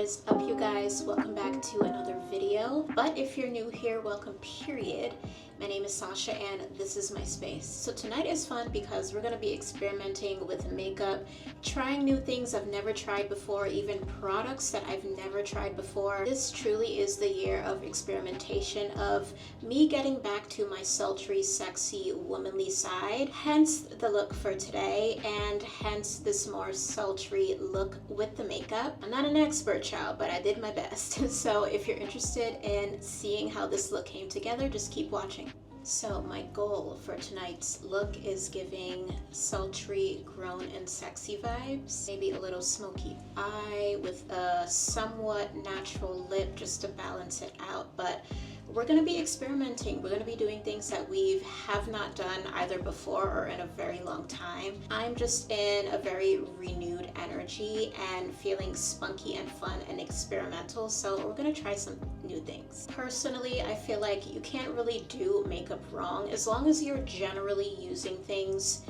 is up, you guys? Welcome back to another video. But if you're new here, welcome period. My name is Sasha and this is my space. So tonight is fun because we're going to be experimenting with makeup, trying new things I've never tried before, even products that I've never tried before. This truly is the year of experimentation, of me getting back to my sultry, sexy, womanly side. Hence the look for today, and hence this more sultry look with the makeup. I'm not an expert, child, but I did my best. So if you're interested in seeing how this look came together, just keep watching. So my goal for tonight's look is giving sultry, grown and sexy vibes. Maybe a little smoky eye with a somewhat natural lip just to balance it out. But we're going to be experimenting. We're going to be doing things that we have not done either before or in a very long time. I'm just in a very renewed energy and feeling spunky and fun and experimental. So we're going to try some new things. Personally, I feel like you can't really do makeup wrong as long as you're generally using things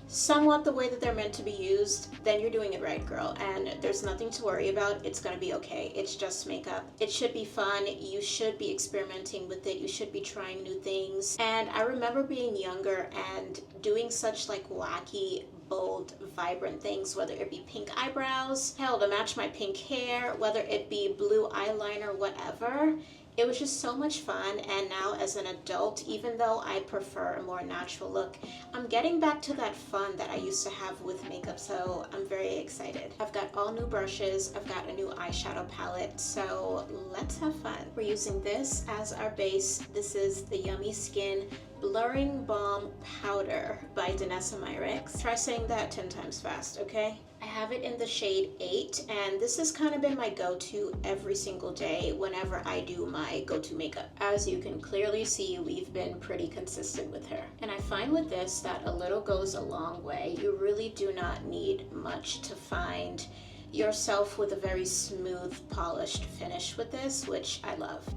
somewhat the way that they're meant to be used. Then you're doing it right, girl, and there's nothing to worry about. It's gonna be okay. It's just makeup. It should be fun. You should be experimenting with it. You should be trying new things. And I remember being younger and doing such like wacky, bold, vibrant things, whether it be pink eyebrows, hell, to match my pink hair, whether it be blue eyeliner, whatever. It was just so much fun. And now as an adult, even though I prefer a more natural look, I'm getting back to that fun that I used to have with makeup, so I'm very excited. I've got all new brushes, I've got a new eyeshadow palette, so let's have fun. We're using this as our base. This is the Yummy Skin Blurring Balm Powder by Danessa Myricks. Try saying that 10 times fast, okay? I have it in the shade 8, and this has kind of been my go-to every single day whenever I do my go-to makeup. As you can clearly see, we've been pretty consistent with her. And I find with this that a little goes a long way. You really do not need much to find yourself with a very smooth, polished finish with this, which I love.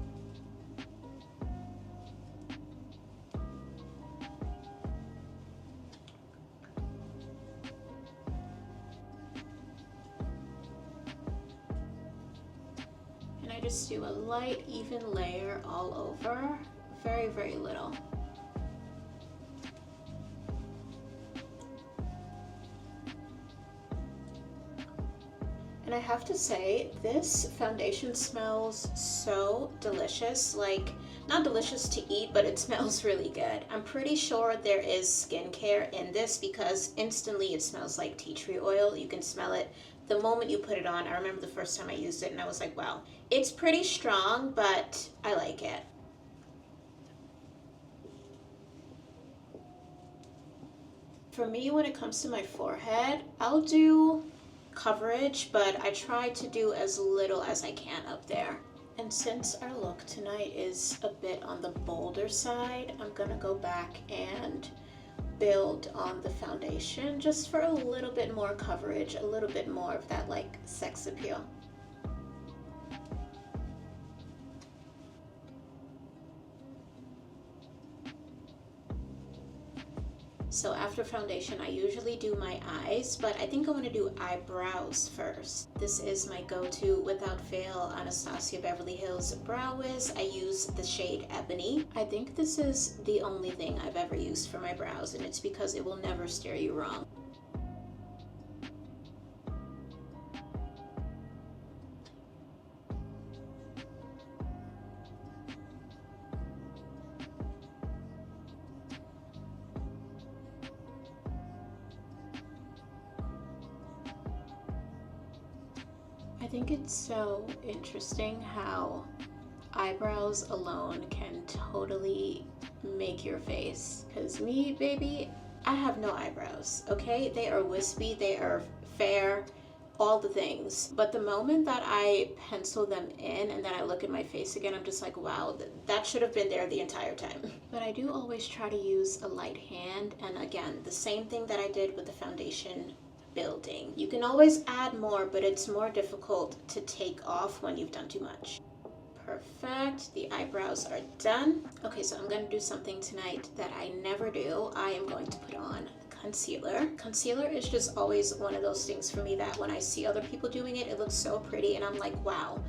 I just do a light, even layer all over, very, very little. And I have to say, this foundation smells so delicious. Like, not delicious to eat, but it smells really good. I'm pretty sure there is skincare in this because instantly it smells like tea tree oil. You can smell it the moment you put it on. I remember the first time I used it and I was like, wow. It's pretty strong, but I like it. For me, when it comes to my forehead, I'll do coverage, but I try to do as little as I can up there. And since our look tonight is a bit on the bolder side, I'm gonna go back and build on the foundation just for a little bit more coverage, a little bit more of that like sex appeal. So after foundation, I usually do my eyes, but I think I'm gonna do eyebrows first. This is my go-to, without fail, Anastasia Beverly Hills Brow Wiz. I use the shade Ebony. I think this is the only thing I've ever used for my brows, and it's because it will never steer you wrong. I think it's so interesting how eyebrows alone can totally make your face. Because me, baby, I have no eyebrows, okay? They are wispy, they are fair, all the things. But the moment that I pencil them in and then I look at my face again, I'm just like, wow, that should have been there the entire time. But I do always try to use a light hand. And again, the same thing that I did with the foundation building. You can always add more, but it's more difficult to take off when you've done too much. Perfect. The eyebrows are done. Okay, so I'm going to do something tonight that I never do. I am going to put on concealer. Concealer is just always one of those things for me that when I see other people doing it, it looks so pretty and I'm like, wow,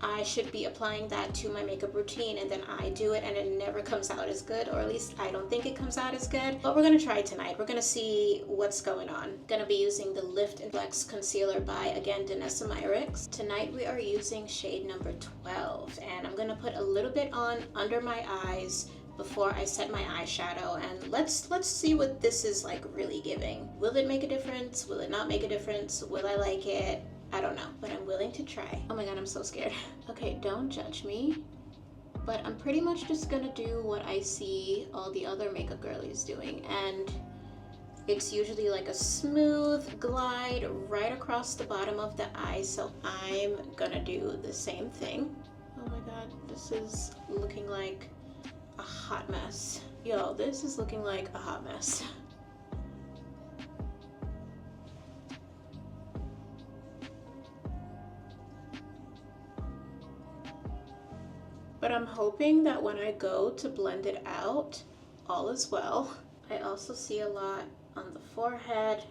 I should be applying that to my makeup routine, and then I do it and it never comes out as good, or at least I don't think it comes out as good. But we're gonna try it tonight. We're gonna see what's going on. Gonna be using the Lift and Flex concealer by, again, Danessa Myricks. Tonight we are using shade number 12, and I'm gonna put a little bit on under my eyes before I set my eyeshadow, and let's see what this is like really giving. Will it make a difference? Will it not make a difference? Will I like it? I don't know, but I'm willing to try. Oh my god, I'm so scared. Okay, don't judge me, but I'm pretty much just gonna do what I see all the other makeup girlies doing, and it's usually like a smooth glide right across the bottom of the eye, so I'm gonna do the same thing. Oh my god, this is looking like a hot mess. Yo, this is looking like a hot mess. But I'm hoping that when I go to blend it out, all is well. I also see a lot on the forehead,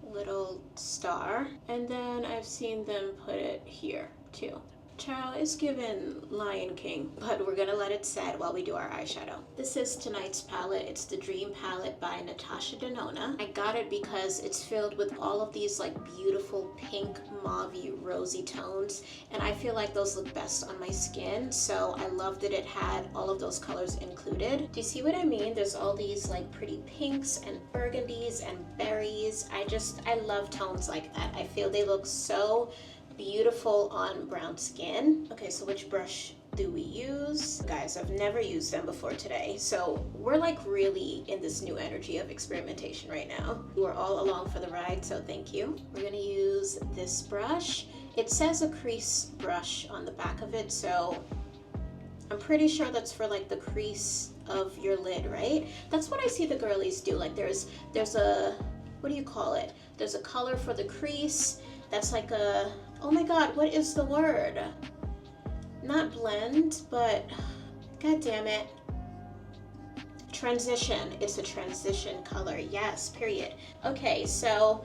little star, and then I've seen them put it here too. Child, it's given Lion King, but we're gonna let it set while we do our eyeshadow. This is tonight's palette. It's the Dream palette by Natasha Denona. I got it because it's filled with all of these like beautiful pink, mauvey, rosy tones, and I feel like those look best on my skin, so I love that it had all of those colors included. Do you see what I mean? There's all these like pretty pinks and burgundies and berries. I love tones like that. I feel they look so beautiful on brown skin. Okay, so which brush do we use? Guys, I've never used them before today, so we're like really in this new energy of experimentation right now. We're all along for the ride, so thank you. We're gonna use this brush. It says a crease brush on the back of it, so I'm pretty sure that's for like the crease of your lid, right? That's what I see the girlies do. Like there's a, what do you call it? There's a color for the crease that's like a, oh my god, what is the word? Not blend, but god damn it. Transition. It's a transition color. Yes, period. Okay, so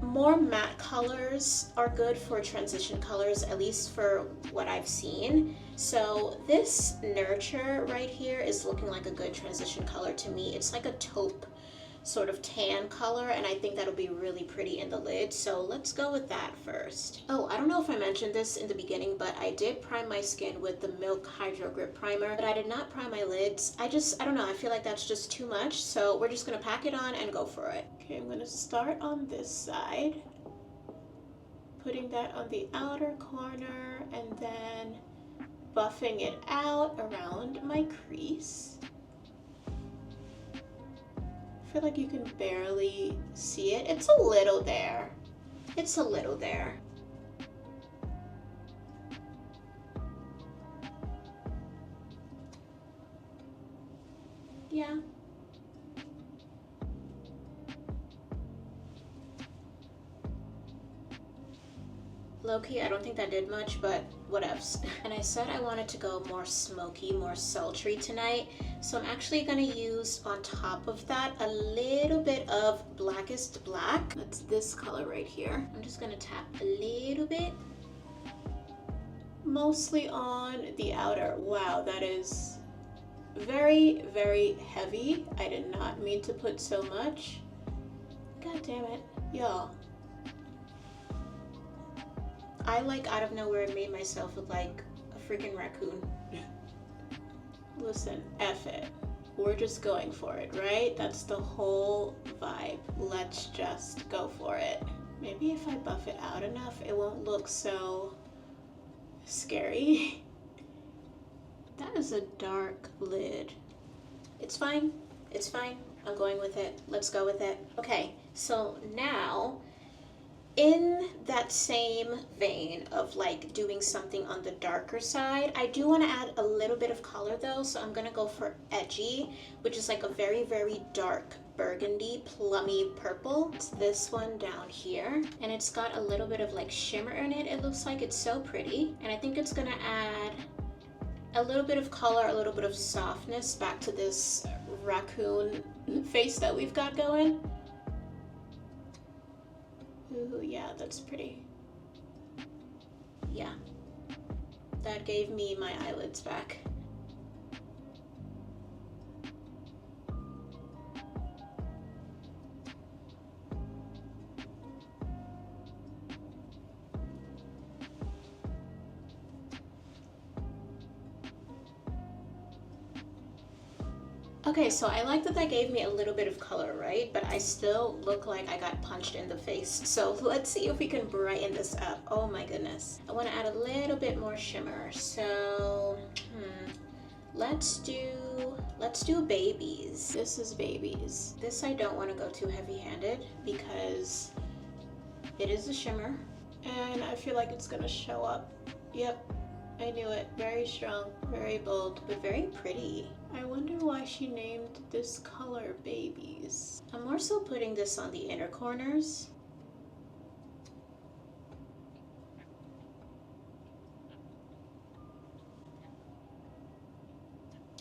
more matte colors are good for transition colors, at least for what I've seen. So this Nurture right here is looking like a good transition color to me. It's like a taupe sort of tan color, and I think that'll be really pretty in the lid, so let's go with that first. Oh, I don't know if I mentioned this in the beginning, but I did prime my skin with the Milk Hydro Grip Primer, but I did not prime my lids. I don't know, I feel like that's just too much, so we're just gonna pack it on and go for it. Okay, I'm gonna start on this side, putting that on the outer corner, and then buffing it out around my crease. I feel like you can barely see it. It's a little there. It's a little there. Yeah. Low-key, I don't think that did much, but whatevs. And I said I wanted to go more smoky, more sultry tonight, so I'm actually gonna use on top of that a little bit of Blackest Black. That's this color right here. I'm just gonna tap a little bit, mostly on the outer. Wow, that is very, very heavy. I did not mean to put so much. God damn it, y'all. I like out of nowhere made myself look like a freaking raccoon. Listen, F it. We're just going for it, right? That's the whole vibe. Let's just go for it. Maybe if I buff it out enough, it won't look so scary. That is a dark lid. It's fine. It's fine. I'm going with it. Let's go with it. Okay, so now, in that same vein of like doing something on the darker side, I do want to add a little bit of color though, so I'm gonna go for Edgy, which is like a very, very dark burgundy, plummy purple. It's this one down here, and it's got a little bit of like shimmer in it. It looks like it's so pretty, and I think it's gonna add a little bit of color, a little bit of softness back to this raccoon face that we've got going. Ooh, yeah, that's pretty. Yeah, that gave me my eyelids back. Okay, so I like that that gave me a little bit of color, right? But I still look like I got punched in the face. So let's see if we can brighten this up. Oh my goodness. I want to add a little bit more shimmer. So, let's do babies. This is babies. This I don't want to go too heavy-handed because it is a shimmer and I feel like it's gonna show up. Yep, I knew it. Very strong, very bold, but very pretty. I wonder why she named this color babies. I'm more so putting this on the inner corners.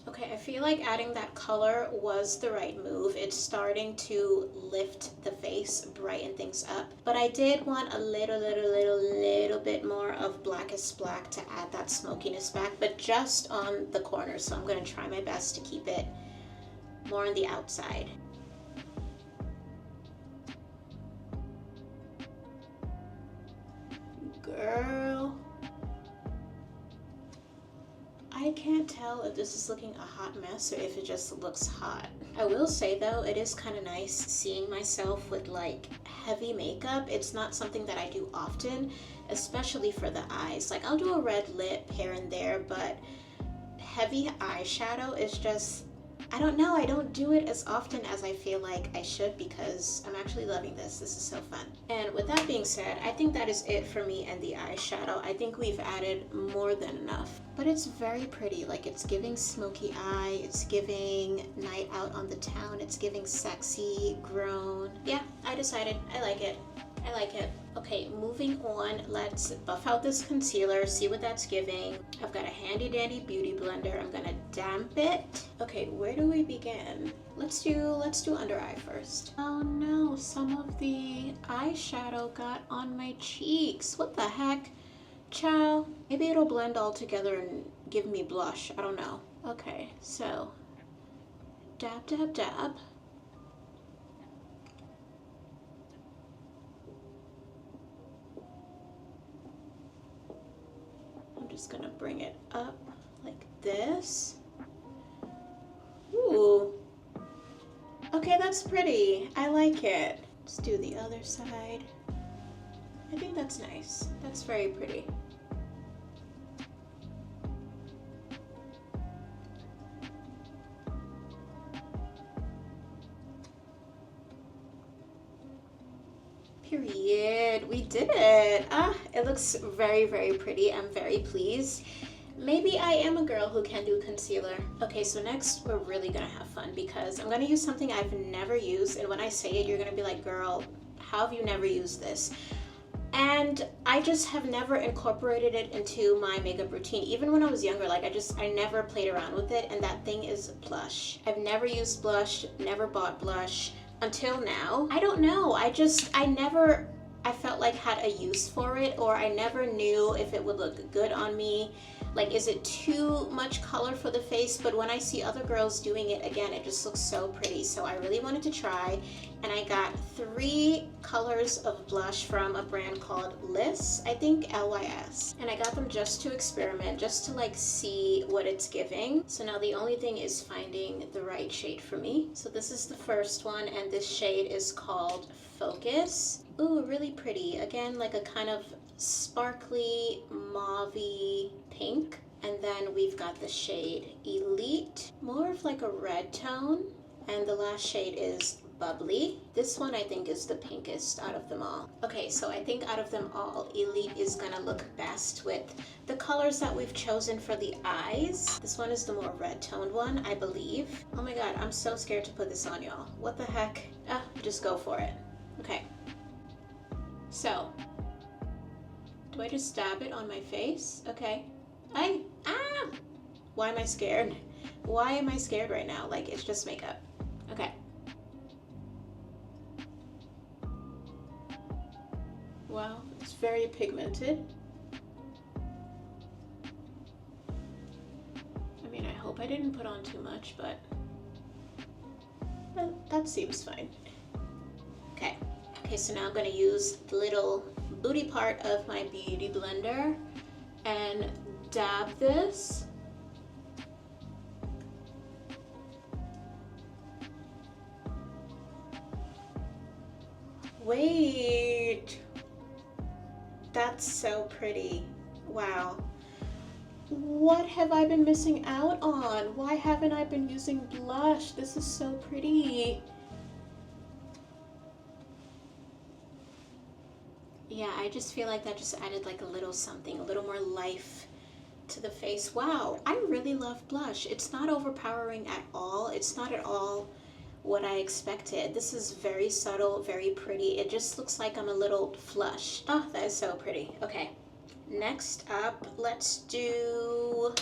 Okay, I feel like adding that color was the right move. It's starting to lift the face, brighten things up. But I did want a little bit more of blackest black to add that smokiness back, but just on the corners. So I'm gonna try my best to keep it more on the outside. Girl. I can't tell if this is looking a hot mess or if it just looks hot. I will say though, it is kind of nice seeing myself with like heavy makeup. It's not something that I do often, especially for the eyes. Like I'll do a red lip here and there, but heavy eyeshadow is just, I don't know, I don't do it as often as I feel like I should because I'm actually loving this. This is so fun. And with that being said, I think that is it for me and the eyeshadow. I think we've added more than enough. But it's very pretty. Like it's giving smoky eye, it's giving night out on the town, it's giving sexy, grown. Yeah, I decided. I like it. I like it. Okay, moving on, let's buff out this concealer, see what that's giving. I've got a handy dandy beauty blender. I'm gonna damp it. Okay, where do we begin? Let's do under eye first. Oh no, some of the eyeshadow got on my cheeks. What the heck? Ciao. Maybe it'll blend all together and give me blush. I don't know. Okay, so dab, dab, dab. Just gonna bring it up like this. Ooh. Okay, that's pretty. I like it. Let's do the other side. I think that's nice. That's very pretty. Period. We did it. It looks very, very pretty. I'm very pleased. Maybe I am a girl who can do concealer. Okay, so next we're really gonna have fun because I'm gonna use something I've never used, and when I say it, you're gonna be like, girl, how have you never used this? And I just have never incorporated it into my makeup routine. Even when I was younger, like I never played around with it, and that thing is blush. I've never used blush, never bought blush. Until now, I don't know, I felt like had a use for it, or I never knew if it would look good on me. Like, is it too much color for the face? But when I see other girls doing it, again, it just looks so pretty. So I really wanted to try, and I got 3 colors of blush from a brand called Lys, I think Lys. And I got them just to experiment, just to like see what it's giving. So now the only thing is finding the right shade for me. So this is the first one, and this shade is called Focus. Ooh, really pretty. Again, like a kind of sparkly mauve-y pink. And then we've got the shade Elite, more of like a red tone. And the last shade is Bubbly. This one I think is the pinkest out of them all. Okay, so I think out of them all, Elite is gonna look best with the colors that we've chosen for the eyes. This one is the more red toned one, I believe. Oh my god, I'm so scared to put this on, y'all. What the heck? Just go for it. Okay. So, do I just dab it on my face? Okay. Why am I scared? Why am I scared right now? Like, it's just makeup. Okay. Wow, it's very pigmented. I mean, I hope I didn't put on too much, but that seems fine. Okay. Okay, so now I'm gonna use the little booty part of my beauty blender and dab this. Wait, that's so pretty. Wow. What have I been missing out on? Why haven't I been using blush? This is so pretty. Yeah, I just feel like that just added like a little something, a little more life to the face. Wow, I really love blush. It's not overpowering at all. It's not at all what I expected. This is very subtle, very pretty. It just looks like I'm a little flushed. Oh, that is so pretty. Okay, next up, let's do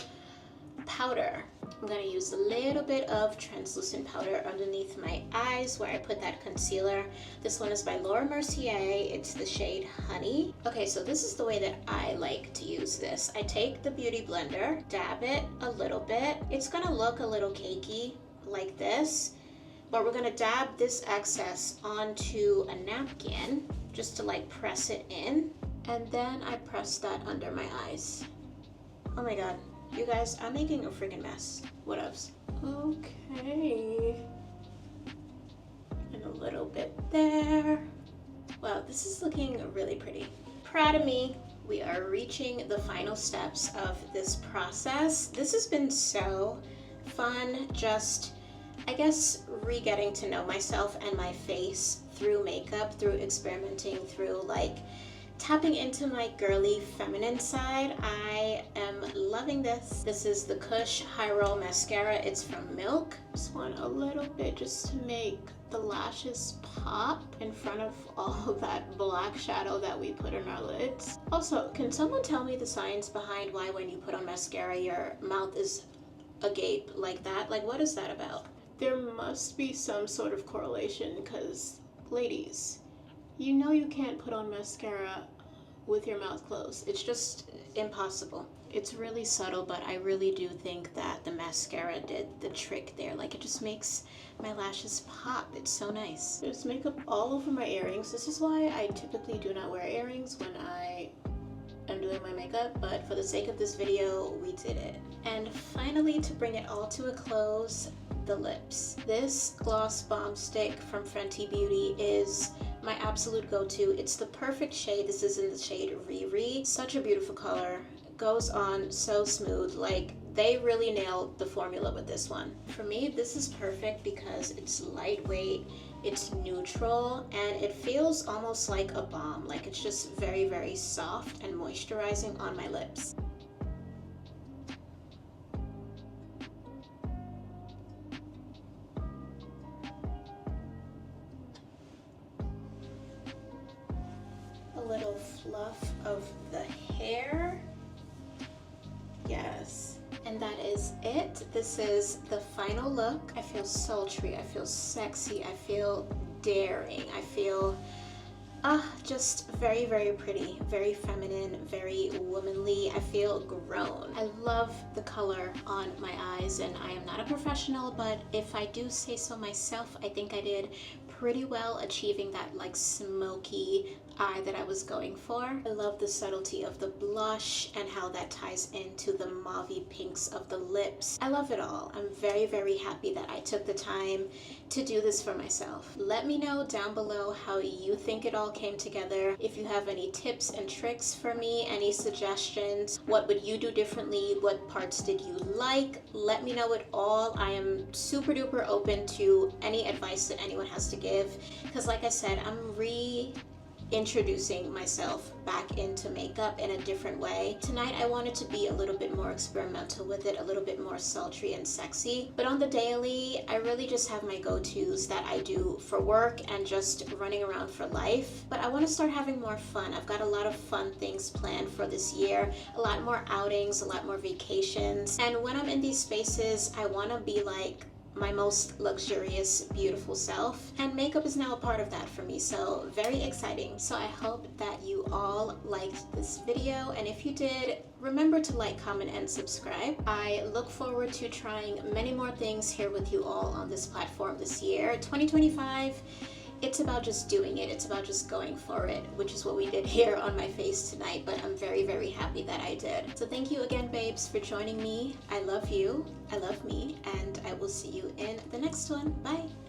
powder. I'm gonna use a little bit of translucent powder underneath my eyes where I put that concealer. This one is by Laura Mercier. It's the shade Honey. Okay, so this is the way that I like to use this. I take the beauty blender, dab it a little bit. It's gonna look a little cakey like this, but we're gonna dab this excess onto a napkin just to like press it in. And then I press that under my eyes. Oh my God. You guys, I'm making a freaking mess. What else? Okay. And a little bit there. Wow, this is looking really pretty. Proud of me. We are reaching the final steps of this process. This has been so fun, just, I guess, re-getting to know myself and my face through makeup, through experimenting, through like tapping into my girly feminine side. I am loving this. This is the Kush High Roll Mascara. It's from Milk. Just want a little bit just to make the lashes pop in front of all of that black shadow that we put in our lids. Also, can someone tell me the science behind why when you put on mascara your mouth is agape like that? Like, what is that about? There must be some sort of correlation because, ladies, you know you can't put on mascara with your mouth closed. It's just impossible. It's really subtle, but I really do think that the mascara did the trick there. Like, it just makes my lashes pop. It's so nice. There's makeup all over my earrings. This is why I typically do not wear earrings when I am doing my makeup, but for the sake of this video, we did it. And finally, to bring it all to a close, the lips. This gloss bomb stick from Fenty Beauty is my absolute go-to. It's the perfect shade. This is in the shade Riri. Such a beautiful color. Goes on so smooth. Like, they really nailed the formula with this one. For me, this is perfect because it's lightweight, it's neutral, and it feels almost like a balm. Like, it's just very, very soft and moisturizing on my lips. Little fluff of the hair. Yes, and that is it. This is the final look. I feel sultry, I feel sexy, I feel daring, I feel just very, very pretty, very feminine, very womanly. I feel grown. I love the color on my eyes, and I am not a professional, but if I do say so myself, I think I did pretty well achieving that like smoky eye that I was going for. I love the subtlety of the blush and how that ties into the mauvey pinks of the lips. I love it all. I'm very, very happy that I took the time to do this for myself. Let me know down below how you think it all came together. If you have any tips and tricks for me, any suggestions, what would you do differently? What parts did you like? Let me know it all. I am super duper open to any advice that anyone has to give, because like I said, I'm introducing myself back into makeup in a different way. Tonight I wanted to be a little bit more experimental with it, a little bit more sultry and sexy. But on the daily, I really just have my go-tos that I do for work and just running around for life. But I want to start having more fun. I've got a lot of fun things planned for this year, a lot more outings, a lot more vacations. And when I'm in these spaces, I want to be like my most luxurious, beautiful self, and makeup is now a part of that for me, so very exciting. So I hope that you all liked this video, and if you did, remember to like, comment, and subscribe. I look forward to trying many more things here with you all on this platform this year. 2025, it's about just doing it. It's about just going for it, which is what we did here on my face tonight, but I'm very, very happy that I did. So thank you again, babes, for joining me. I love you, I love me, and I will see you in the next one. Bye.